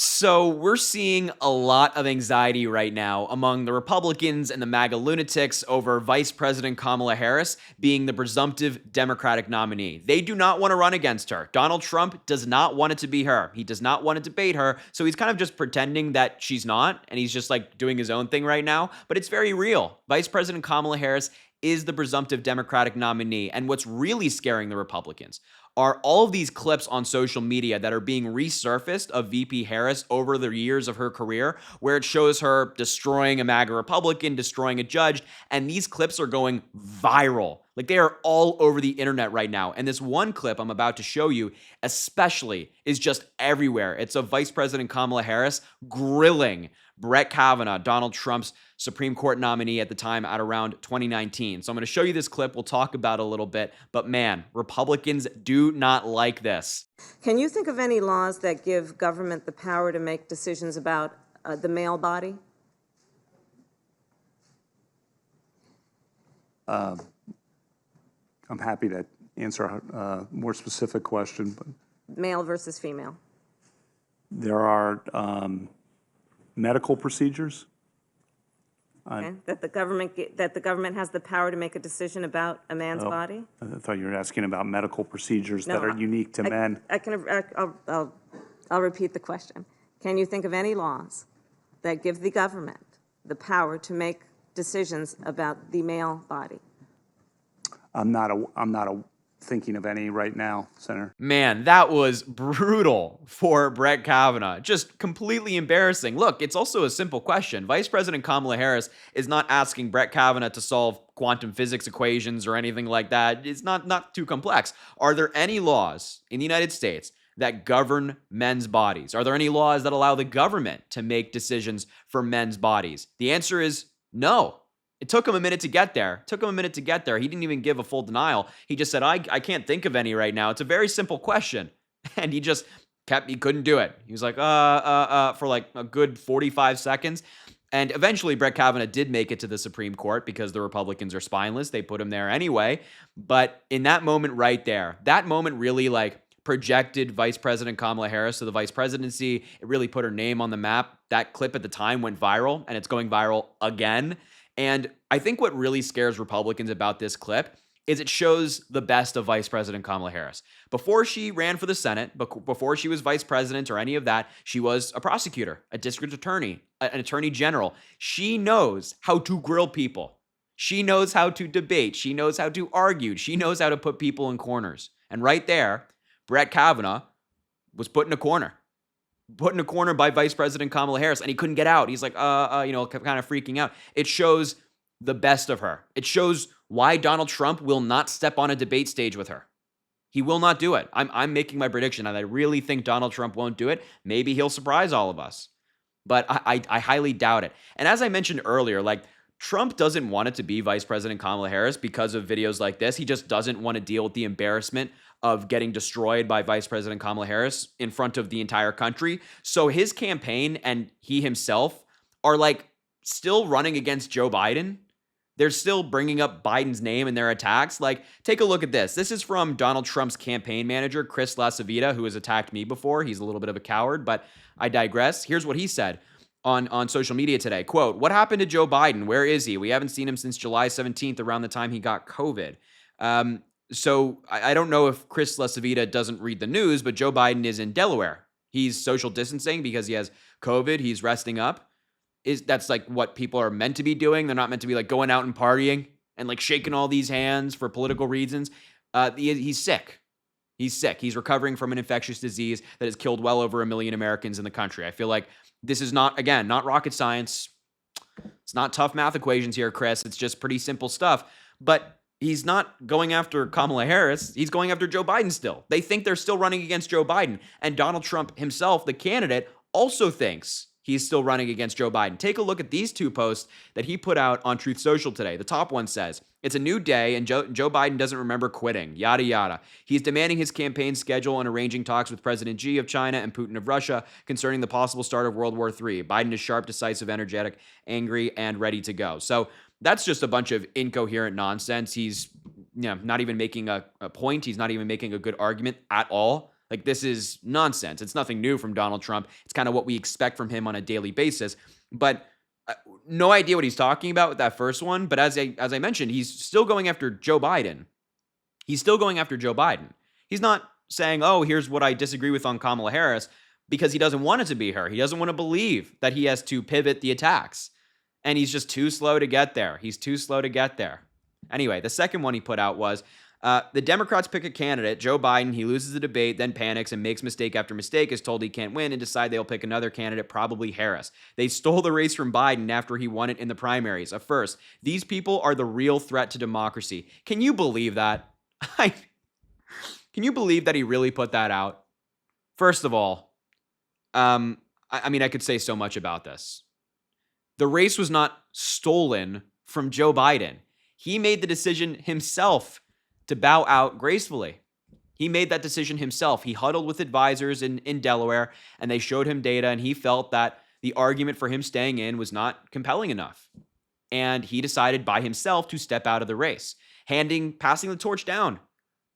So we're seeing a lot of anxiety right now among the Republicans and the MAGA lunatics over Vice President Kamala Harris being the presumptive Democratic nominee. They do not want to run against her. Donald Trump does not want it to be her. He does not want to debate her. So he's kind of just pretending that she's not, and he's just like doing his own thing right now. But it's very real. Vice President Kamala Harris is the presumptive Democratic nominee. And what's really scaring the Republicans are all of these clips on social media that are being resurfaced of VP Harris over the years of her career, where it shows her destroying a MAGA Republican, destroying a judge, and these clips are going viral. Like, they are all over the internet right now. And this one clip I'm about to show you especially is just everywhere. It's of Vice President Kamala Harris grilling Brett Kavanaugh, Donald Trump's Supreme Court nominee at the time, at around 2019. So I'm going to show you this clip. We'll talk about it a little bit. But man, Republicans do not like this. Can you think of any laws that give government the power to make decisions about the male body? I'm happy to answer a more specific question. But Male versus female. there are medical procedures. Okay? That the government has the power to make a decision about a man's body. I thought you were asking about medical procedures No, that are unique to men. I'll repeat the question. Can you think of any laws that give the government the power to make decisions about the male body? I'm not thinking of any right now, Senator. Man, that was brutal for Brett Kavanaugh. Just completely embarrassing. Look, it's also a simple question. Vice President Kamala Harris is not asking Brett Kavanaugh to solve quantum physics equations or anything like that. It's not too complex. Are there any laws in the United States that govern men's bodies? Are there any laws that allow the government to make decisions for men's bodies? The answer is no. It took him a minute to get there. He didn't even give a full denial. He just said, I can't think of any right now. It's a very simple question. And he couldn't do it. He was like, for like a good 45 seconds. And eventually Brett Kavanaugh did make it to the Supreme Court because the Republicans are spineless. They put him there anyway. But in that moment right there, that moment really projected Vice President Kamala Harris to the vice presidency. It really put her name on the map. That clip at the time went viral, and it's going viral again. And I think what really scares Republicans about this clip is it shows the best of Vice President Kamala Harris. Before she ran for the Senate, before she was vice president or any of that, she was a prosecutor, a district attorney, an attorney general. She knows how to grill people. She knows how to debate. She knows how to argue. She knows how to put people in corners. And right there, Brett Kavanaugh was put in a corner by Vice President Kamala Harris, and he couldn't get out. He's like, kind of freaking out. It shows the best of her. It shows why Donald Trump will not step on a debate stage with her. He will not do it. I'm making my prediction, and I really think Donald Trump won't do it. Maybe he'll surprise all of us, but I highly doubt it. And as I mentioned earlier, Trump doesn't want it to be Vice President Kamala Harris because of videos like this. He just doesn't want to deal with the embarrassment of getting destroyed by Vice President Kamala Harris in front of the entire country. So his campaign and he himself are still running against Joe Biden. They're still bringing up Biden's name in their attacks. Take a look at this. This is from Donald Trump's campaign manager, Chris LaCivita, who has attacked me before. He's a little bit of a coward, but I digress. Here's what he said on social media today. Quote, "What happened to Joe Biden? Where is he? We haven't seen him since July 17th, around the time he got COVID." So I don't know if Chris LaCivita doesn't read the news, but Joe Biden is in Delaware. He's social distancing because he has COVID. He's resting up. That's what people are meant to be doing. They're not meant to be going out and partying and shaking all these hands for political reasons. He's sick. He's sick. He's recovering from an infectious disease that has killed well over 1 million Americans in the country. I feel like this is not rocket science. It's not tough math equations here, Chris. It's just pretty simple stuff. But he's not going after Kamala Harris. He's going after Joe Biden still. They think they're still running against Joe Biden. And Donald Trump himself, the candidate, also thinks he's still running against Joe Biden. Take a look at these two posts that he put out on Truth Social today. The top one says, "It's a new day and Joe Biden doesn't remember quitting, yada, yada. He's demanding his campaign schedule and arranging talks with President Xi of China and Putin of Russia concerning the possible start of World War III. Biden is sharp, decisive, energetic, angry, and ready to go." So that's just a bunch of incoherent nonsense. He's not even making a point. He's not even making a good argument at all. Like, this is nonsense. It's nothing new from Donald Trump. It's kind of what we expect from him on a daily basis. But no idea what he's talking about with that first one. But as I mentioned, he's still going after Joe Biden. He's still going after Joe Biden. He's not saying, oh, here's what I disagree with on Kamala Harris, because he doesn't want it to be her. He doesn't want to believe that he has to pivot the attacks. And he's just too slow to get there. He's too slow to get there. Anyway, the second one he put out was, the Democrats pick a candidate, Joe Biden. He loses the debate, then panics and makes mistake after mistake, is told he can't win, and decide they'll pick another candidate, probably Harris. They stole the race from Biden after he won it in the primaries. A first. These people are the real threat to democracy. Can you believe that? Can you believe that he really put that out? First of all, I mean, I could say so much about this. The race was not stolen from Joe Biden. He made the decision himself to bow out gracefully. He made that decision himself. He huddled with advisors in Delaware, and they showed him data, and he felt that the argument for him staying in was not compelling enough. And he decided by himself to step out of the race, passing the torch down,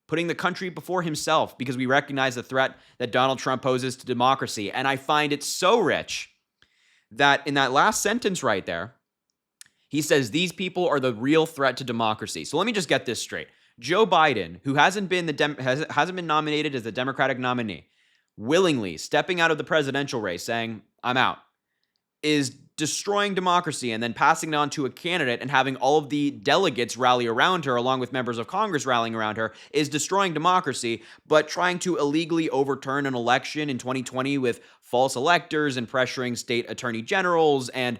putting the country before himself, because we recognize the threat that Donald Trump poses to democracy. And I find it so rich that in that last sentence right there, he says these people are the real threat to democracy. So let me just get this straight. Joe Biden, who hasn't been nominated as the Democratic nominee, willingly stepping out of the presidential race, saying, I'm out, is destroying democracy and then passing it on to a candidate and having all of the delegates rally around her, along with members of Congress rallying around her, is destroying democracy, but trying to illegally overturn an election in 2020 with false electors and pressuring state attorney generals and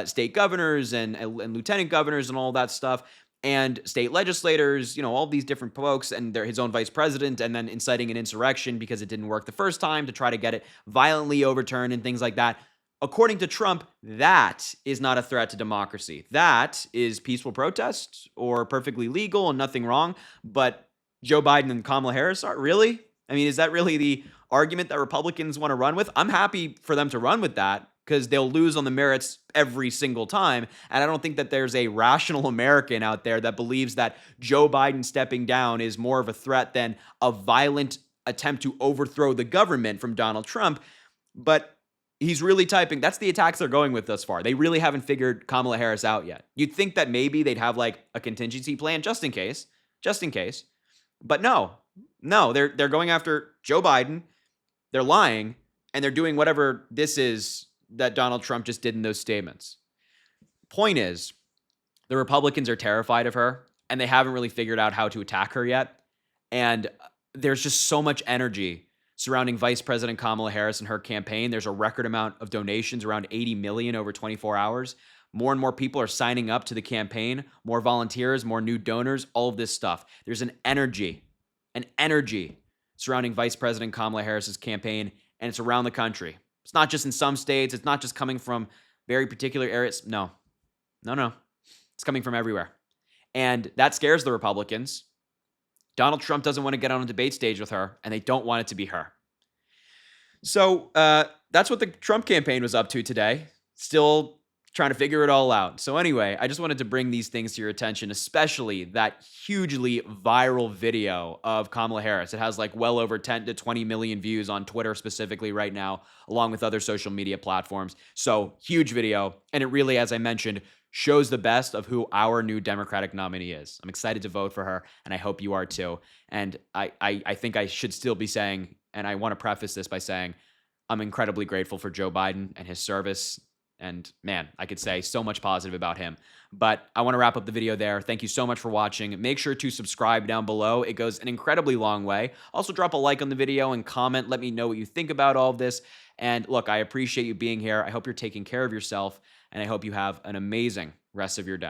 state governors and lieutenant governors and all that stuff, and state legislators, all these different folks, and his own vice president, and then inciting an insurrection because it didn't work the first time to try to get it violently overturned and things like that. According to Trump, that is not a threat to democracy. That is peaceful protest or perfectly legal and nothing wrong. But Joe Biden and Kamala Harris are really? I mean, is that really the argument that Republicans want to run with? I'm happy for them to run with that, because they'll lose on the merits every single time. And I don't think that there's a rational American out there that believes that Joe Biden stepping down is more of a threat than a violent attempt to overthrow the government from Donald Trump. But he's really typing. That's the attacks they're going with thus far. They really haven't figured Kamala Harris out yet. You'd think that maybe they'd have like a contingency plan just in case. But no, they're going after Joe Biden. They're lying, and they're doing whatever this is that Donald Trump just did in those statements. Point is, the Republicans are terrified of her, and they haven't really figured out how to attack her yet. And there's just so much energy surrounding Vice President Kamala Harris and her campaign. There's a record amount of donations, around 80 million over 24 hours. More and more people are signing up to the campaign, more volunteers, more new donors, all of this stuff. There's an energy surrounding Vice President Kamala Harris's campaign, and it's around the country. It's not just in some states. It's not just coming from very particular areas. No. It's coming from everywhere. And that scares the Republicans. Donald Trump doesn't want to get on a debate stage with her, and they don't want it to be her. So that's what the Trump campaign was up to today. Still trying to figure it all out. So anyway, I just wanted to bring these things to your attention, especially that hugely viral video of Kamala Harris. It has like well over 10 to 20 million views on Twitter specifically right now, along with other social media platforms. So huge video. And it really, as I mentioned, shows the best of who our new Democratic nominee is. I'm excited to vote for her, and I hope you are too. And I think I should still be saying, and I want to preface this by saying, I'm incredibly grateful for Joe Biden and his service. And man, I could say so much positive about him. But I want to wrap up the video there. Thank you so much for watching. Make sure to subscribe down below. It goes an incredibly long way. Also, drop a like on the video and comment. Let me know what you think about all of this. And look, I appreciate you being here. I hope you're taking care of yourself, and I hope you have an amazing rest of your day.